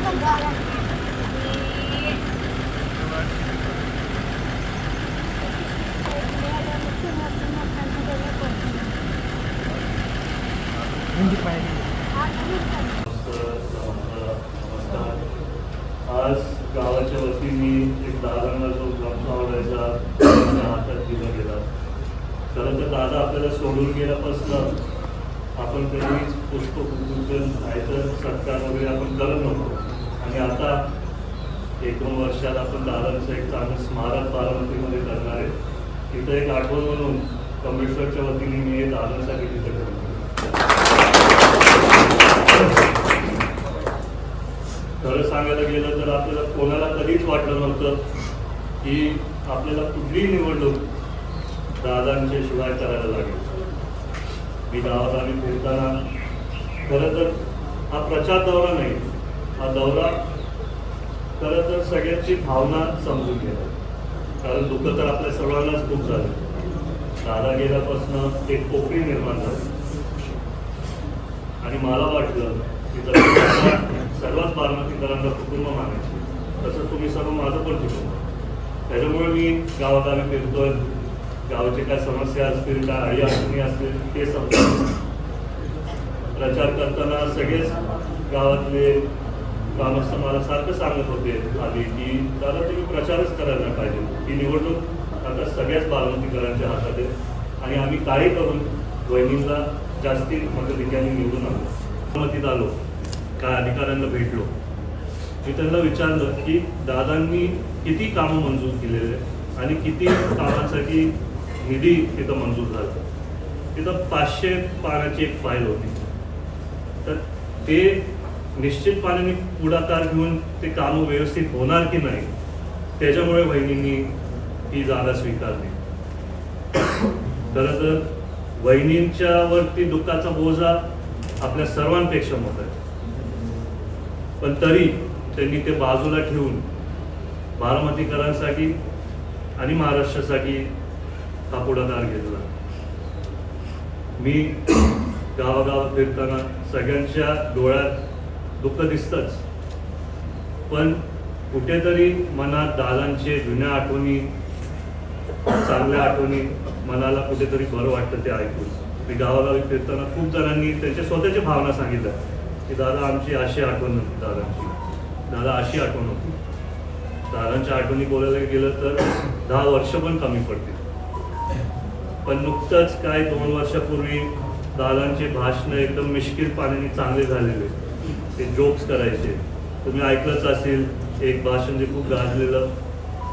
आज गावाच्या वतीने एक दादांना जो ग्रंथ आवडायचा हातात दिला गेला. खरं तर दादा आपल्याला सोडून गेल्यापासून आपण कधीच पुष्पपूजन नाहीतर सत्कार वगैरे आपण करत नव्हतो. आणि आता 1-2 वर्षात आपण दादांचं एक चांगलं स्मारक बारामतीमध्ये करणार आहे. तिथं एक आठवण म्हणून कमेश्वरच्या वतीने मी हे दादांसाठी तिथं करतो. खरं सांगायला गेलं तर आपल्याला कोणाला कधीच वाटलं नव्हतं की आपल्याला कुठलीही निवडणूक दादांच्या शिवाय करायला लागेल. मी गावात आम्ही फिरताना खरं तर हा प्रचार दौरा नाही, हा दौरा खरं तर सगळ्यांची भावना समजून गेला. कारण दुःख तर आपल्या सर्वांनाच खूप झालं. दादा गेल्यापासून एक पोकळी निर्माण झाली आणि मला वाटलं की सर्वच बारामतीकरांना कुटुंब मानायचे, तसं तुम्ही सर्व माझं पण कुटुंब. त्याच्यामुळे मी गावात आम्ही फिरतोय. गावाचे काय समस्या असतील, काय आई अडचणी असतील ते समजतो. प्रचार करताना सगळेच गावातले ग्रामस्थ मला सारखं सांगत होते आधी की दादा तुम्ही प्रचारच करायला पाहिजे. ही निवडणूक आता सगळ्याच बारामतीकरांच्या हातात आहे आणि आम्ही काही करून वहिनींना जास्ती मताधिक्याने निवडून आलो. बारामतीत आलो, काय अधिकाऱ्यांना भेटलो. मी त्यांना विचारलं की दादांनी किती कामं मंजूर केलेले आणि किती कामांसाठी निधी तिथं मंजूर झाला. तिथं 500 पानाची एक फाईल होती. तर ते निश्चितपणे पुढाकार घेऊन ते कामं व्यवस्थित होणार की नाही त्याच्यामुळे वहिनींनी ही जागा स्वीकारली. खरं तर वहिनींच्या वरती दुःखाचा बोजा आपल्या सर्वांपेक्षा मोठा आहे, पण तरी त्यांनी ते बाजूला ठेवून बारामतीकरांसाठी आणि महाराष्ट्रासाठी हा पुढाकार घेतला. मी गावागावात फिरताना सगळ्यांच्या डोळ्यात दुःख दिसतंच, पण कुठेतरी मनात दादांचे जुन्या आठवणी, चांगल्या आठवणी मनाला कुठेतरी बरं वाटतं ते ऐकून. मी गावागावी फिरताना खूप जणांनी त्यांच्या स्वतःच्या भावना सांगितल्या की दादा आमची अशी आठवण होती, दादा अशी आठवण होती. दादांच्या आठवणी बोलायला गेलं तर 10 वर्ष पण कमी पडतील. पण नुकतंच काय 2 वर्षापूर्वी दादांचे भाषणं एकदम मिश्किल पाण्याने चांगले झालेले. ते जोक्स करायचे, तुम्ही ऐकलंच असेल. एक भाषण जे खूप गाजलेलं,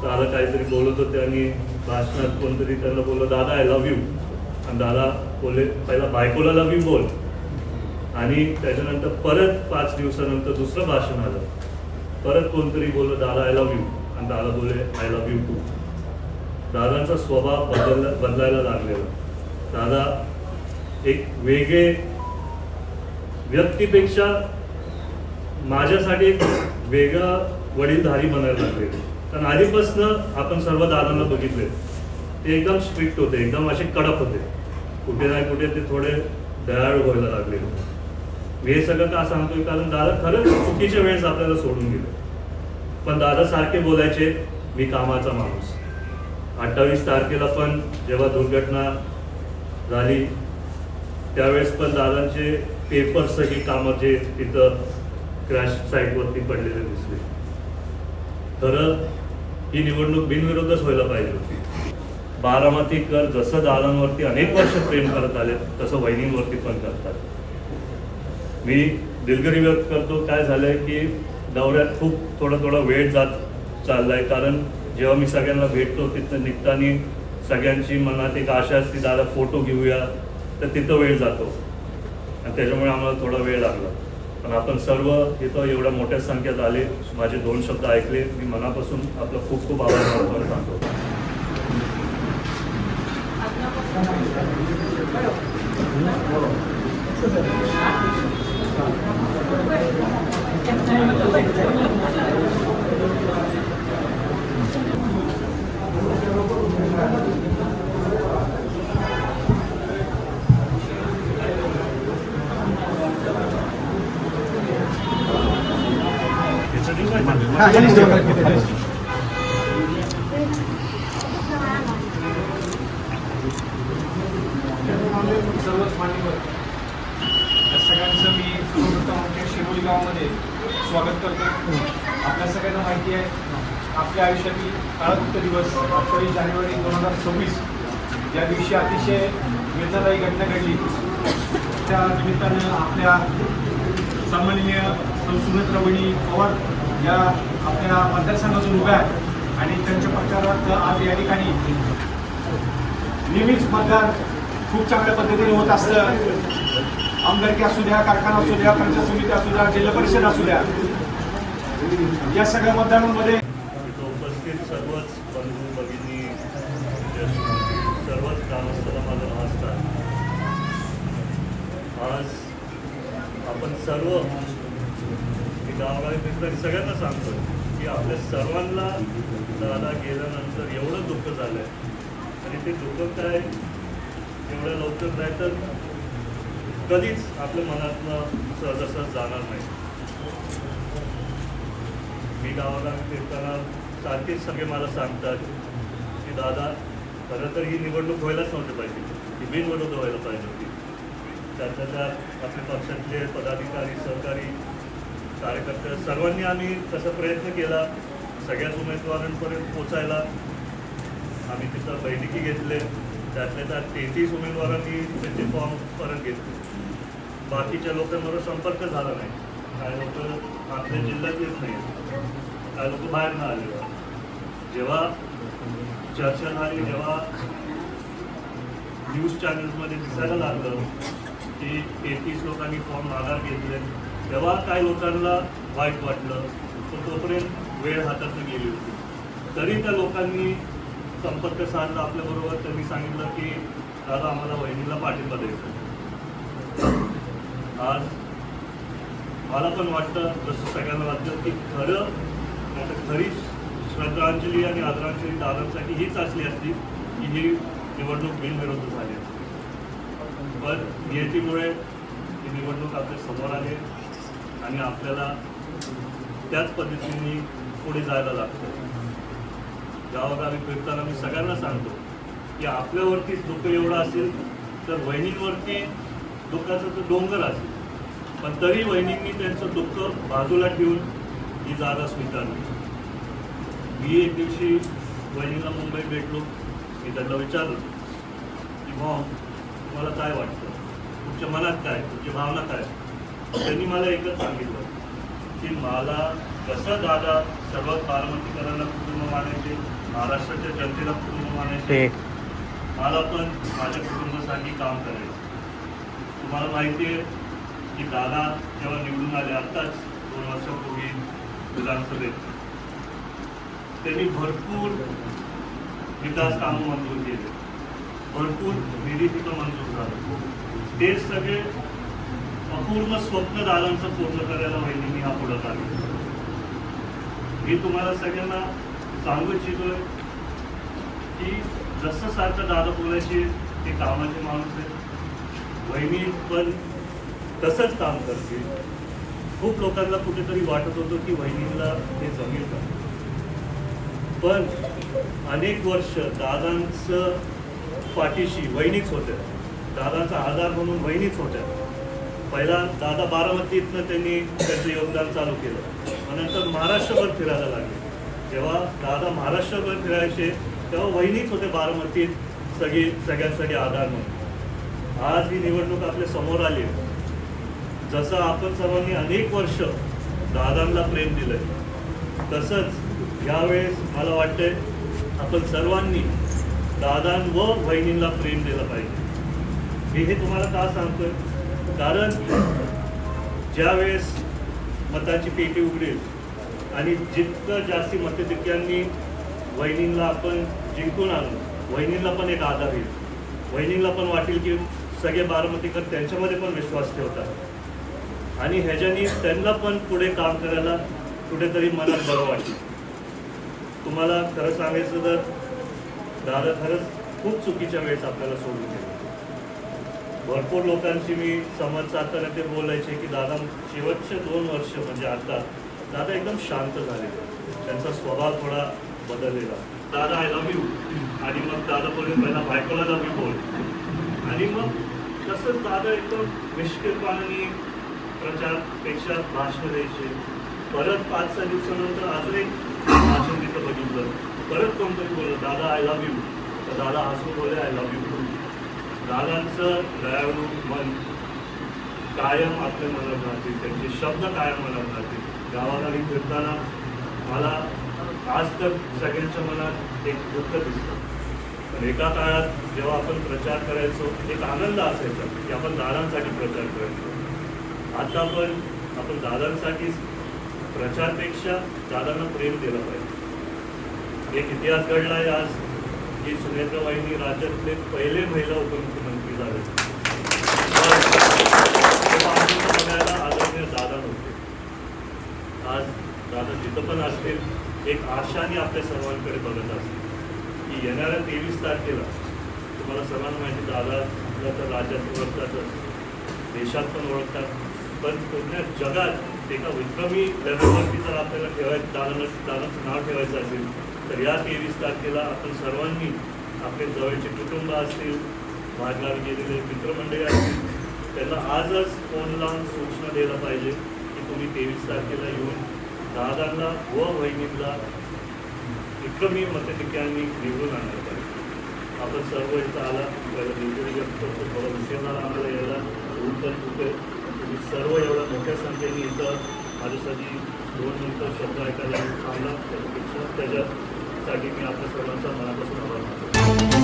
दादा काहीतरी बोलत होते आणि भाषणात कोणतरी त्यांना बोललं दादा आय लव्ह यू, आणि दादा बोलले पहिला बायकोला लव्ह यू बोल. आणि त्याच्यानंतर परत 5 दिवसानंतर दुसरं भाषण आलं, परत कोणतरी बोललं दादा आय लव्ह यू, आणि दादा बोलले आय लव्ह यू टू. दादांचा स्वभाव बदलायला लागलेला. दादा एक वेगळे व्यक्तीपेक्षा माझ्यासाठी एक वेगळा वडीलधारी बनायला लागले. कारण आधीपासून आपण सर्व दादांना बघितले, ते एकदम स्ट्रिक्ट होते, एकदम असे कडक होते. कुठे ना कुठे ते थोडे दयाळू व्हायला लागले. मी हे सगळं का सांगतोय कारण दादा खरंच चुकीच्या वेळेस आपल्याला सोडून गेले. पण दादा सारखे बोलायचे मी कामाचा माणूस. 28 तारखेला पण जेव्हा दुर्घटना झाली त्यावेळेस पण दादांचे पेपर सगळी कामं जे तिथं क्रॅश साईटवरती पडलेले दिसले. खरं ही निवडणूक बिनविरोधच व्हायला पाहिजे होती. बारामतीकर जसं दादांवरती अनेक वर्ष प्रेम करत आले तसं वहिनींवरती पण करतात. मी दिलगिरी व्यक्त करतो. काय झालंय की दौऱ्यात खूप थोडा वेळ जात चाललाय. कारण जेव्हा मी सगळ्यांना भेटतो तिथं निघताना सगळ्यांची मनात एक आशा असते दादा फोटो घेऊया, तर तिथं वेळ जातो आणि त्याच्यामुळे आम्हाला थोडा वेळ लागला. पण आपण सर्व इथं एवढ्या मोठ्या संख्येत आले, माझे 2 शब्द ऐकले. मी मनापासून आपलं खूप खूप आभार मानतो सांगतो. सर्वच मान्यवर या सगळ्यांचं मी सर्वप्रथम आमच्या शिरोली गावामध्ये स्वागत करतो. आपल्या सगळ्यांना माहिती आहे आपल्या आयुष्यातील काळाकुट्ट दिवस 28 जानेवारी 2026 या दिवशी अतिशय वेदनादायी घटना घडली. त्या निमित्तानं आपल्या सन्माननीय सुमित्रावणी पवार या आपल्या मतदारसंघातून उभ्या आहेत आणि त्यांच्या प्रचारात आज या ठिकाणी नेहमीच मतदान खूप चांगल्या पद्धतीने होत असतं. आमदारकी असू द्या, कारखाना असू द्या, पंचायत समिती असू द्या, जिल्हा परिषद असू द्या, या सगळ्या मतदानांमध्ये उपस्थित सर्वच बंधू भगिनी सर्वच ग्रामस्थांना माझा नमस्कार. आज आपण सर्व गावागावी मित्रांनी सगळ्यांना सांगतो की आपल्या सर्वांना दादा गेल्यानंतर एवढं दुःख झालं आहे आणि ते दुःख काय एवढ्या लवकर नाही तर कधीच आपल्या मनातनं सहजासहज जाणार नाही. मी गावागावी फिरताना सारखेच सगळे मला सांगतात की दादा खरं तर ही निवडणूक व्हायलाच नव्हती पाहिजे, ही बिनविरोध व्हायला पाहिजे होती. त्यातल्या आपल्या पक्षातले पदाधिकारी, सहकारी, कार्यकर्ते सर्वांनी आम्ही तसा प्रयत्न केला सगळ्याच उमेदवारांपर्यंत पोचायला. आम्ही तिथं बैठकी घेतले, त्यातल्या त्यात 33 उमेदवारांनी त्यांचे फॉर्म परत घेतले. बाकीच्या लोकांबरोबर संपर्क झाला नाही. काही लोक आपल्या जिल्ह्यात येत नाही, काही लोक बाहेर न आले. जेव्हा चर्चा झाली, जेव्हा न्यूज चॅनल्समध्ये दिसायला लागलं की 33 लोकांनी फॉर्म माघार घेतले, तेव्हा काही लोकांना वाईट वाटलं. पण तोपर्यंत वेळ हातातून गेली होती. तरी त्या लोकांनी संपर्क साधला आपल्याबरोबर. त्यांनी सांगितलं की दादा आम्हाला वहिनीला पाठिंबा द्यायचा. आज मला पण वाटतं, जसं सगळ्यांना वाटतं की खरं आता खरी श्रद्धांजली आणि आदरांजली दादांसाठी हीच असली असती की ही निवडणूक बिनविरोध झाली असती. पण नियतीमुळे ही निवडणूक आपल्या समोर आली आणि आपल्याला त्याच पद्धतीने पुढे जायला लागतं. गावागावी फिरताना मी सगळ्यांना सांगतो की आपल्यावरतीच दुःख एवढं असेल तर वहिनींवरती दुःखाचं तर डोंगर असेल, पण तरी वहिनींनी त्यांचं दुःख बाजूला ठेवून ही जागा स्वीकारली. मी एक दिवशी वहिनीला मुंबईत भेटलो. मी त्यांना विचारलं की भाऊ तुम्हाला काय वाटतं, तुमच्या मनात काय, तुमची भावना काय. त्यांनी मला एकच सांगितलं की मला कसं दादा सर्व बारामतीकरांना कुटुंब मानायचे, महाराष्ट्राच्या जनतेला कुटुंब मानायचे, मला पण माझ्या कुटुंबासाठी काम करायचं. तुम्हाला माहिती आहे की दादा जेव्हा निवडून आले आत्ताच 2 वर्षापूर्वी विधानसभेत, त्यांनी भरपूर विकास कामं मंजूर केले, भरपूर निधी तिथं मंजूर झाला. ते सगळे अपूर्ण स्वप्न दादांचं पूर्ण करायला वहिनींनी हा पुढाकार घेतला. मी तुम्हाला सगळ्यांना सांगू इच्छितोय की जसं सारखं दादा बोलायचे ते कामाचे माणूस आहे, वहिनी पण तसंच काम करते. खूप लोकांना कुठेतरी वाटत होतं की वहिनीला हे जमेल का, पण अनेक वर्ष दादांचं पाठीशी वहिनीच होत्या, दादांचा आधार म्हणून वहिनीच होत्या. पहिला दादा बारामतीतनं त्यांनी त्याचं योगदान चालू केलं, नंतर महाराष्ट्रभर फिरायला लागले. जेव्हा दादा महाराष्ट्रभर फिरायचे तेव्हा वहिनीच होते बारामतीत सगळ्यांसाठी आधार म्हणून. आज ही निवडणूक आपल्या समोर आली. जसं आपण सर्वांनी अनेक वर्ष दादांना प्रेम दिलंय, तसंच यावेळेस मला वाटतंय आपण सर्वांनी दादां व वहिनींना प्रेम दिलं पाहिजे. मी हे तुम्हाला का सांगतोय, कारण ज्यावेळेस मताची पेटी उघडेल आणि जितकं जास्ती मतदारांनी वहिनींना आपण जिंकून आणू, वहिनींना पण एक आधार येईल. वहिनींना पण वाटेल की सगळे बारामतीकर त्यांच्यामध्ये पण विश्वास ठेवतात आणि ह्याच्यानी त्यांना पण पुढे काम करायला कुठेतरी मनात बरं वाटेल. तुम्हाला खरं सांगायचं तर दादा खरंच खूप चुकीच्या वेळेस आपल्याला सोडून गेले. भरपूर लोकांशी मी संवाद साधताना ते बोलायचे की दादा शेवटचे 2 वर्ष म्हणजे आता दादा एकदम शांत झाले, त्यांचा स्वभाव थोडा बदललेला. दादा आय लव्ह यू, आणि मग दादा बोलले पहिला बायकोला लव्ह यू बोल, आणि मग तसंच दादा एकदम निष्किलपणाने प्रचारपेक्षा भाषण द्यायचे. परत 5-6 दिवसानंतर अजून एक भाषण तिथं बघितलं, परत कोणतरी बोललं दादा आय लव्ह यू, तर दादा हसून बोलले आय लव्ह यू. दादांचं दयाळू मन कायम आपल्या मनात राहतील, त्यांचे शब्द कायम मनात राहतील. गावागावी फिरताना मला आज तर सगळ्यांच्या मनात एक दुःख दिसतं, पण एका काळात जेव्हा आपण प्रचार करायचो एक आनंद असायचा की आपण दादांसाठी प्रचार करायचो. आता पण आपण दादांसाठीच प्रचारपेक्षा दादांना प्रेम दिलं पाहिजे. एक इतिहास घडला आहे आज की सुनेत्रा वहिनी राज्यातले पहिले महिला उपमुख्यमंत्री झाले. बघायला आदरणीय दादा नव्हते. आज दादा जिथं पण असतील एक आशाने आपल्या सर्वांकडे बघत असतील की येणाऱ्या 23 तारखेला तुम्हाला सर्वांना माहिती, दादा आपल्या तर राज्यात ओळखतातच, देशात पण ओळखतात, पण पूर्ण जगात एका विक्रमी लेवलवरती जर आपल्याला दादांचं नाव ठेवायचं असेल तर या 23 तारखेला आपण सर्वांनी आपले जवळचे कुटुंब असतील, बाहेरगावी गेलेले मित्रमंडळी असतील, त्यांना आजच फोन लावून सूचना द्यायला पाहिजे की तुम्ही 23 तारखेला येऊन दादांना व वहिनींना विक्रमी मताधिक्यांनी निवडून आणलं पाहिजे. आपण सर्व इथं आला, पहिला दिलगिरी व्यक्त करतो, थोडा उशीर झाला आम्हाला यायला, ऊन पण खूप आहे. तुम्ही सर्व एवढ्या मोठ्या संख्येने इथं माझ्यासाठी 2 मिनिटं शब्द ऐकायला थांबला, त्याच्यापेक्षा त्याच्यासाठी मी आपल्या सर्वांचा मनापासून आभार मानतो.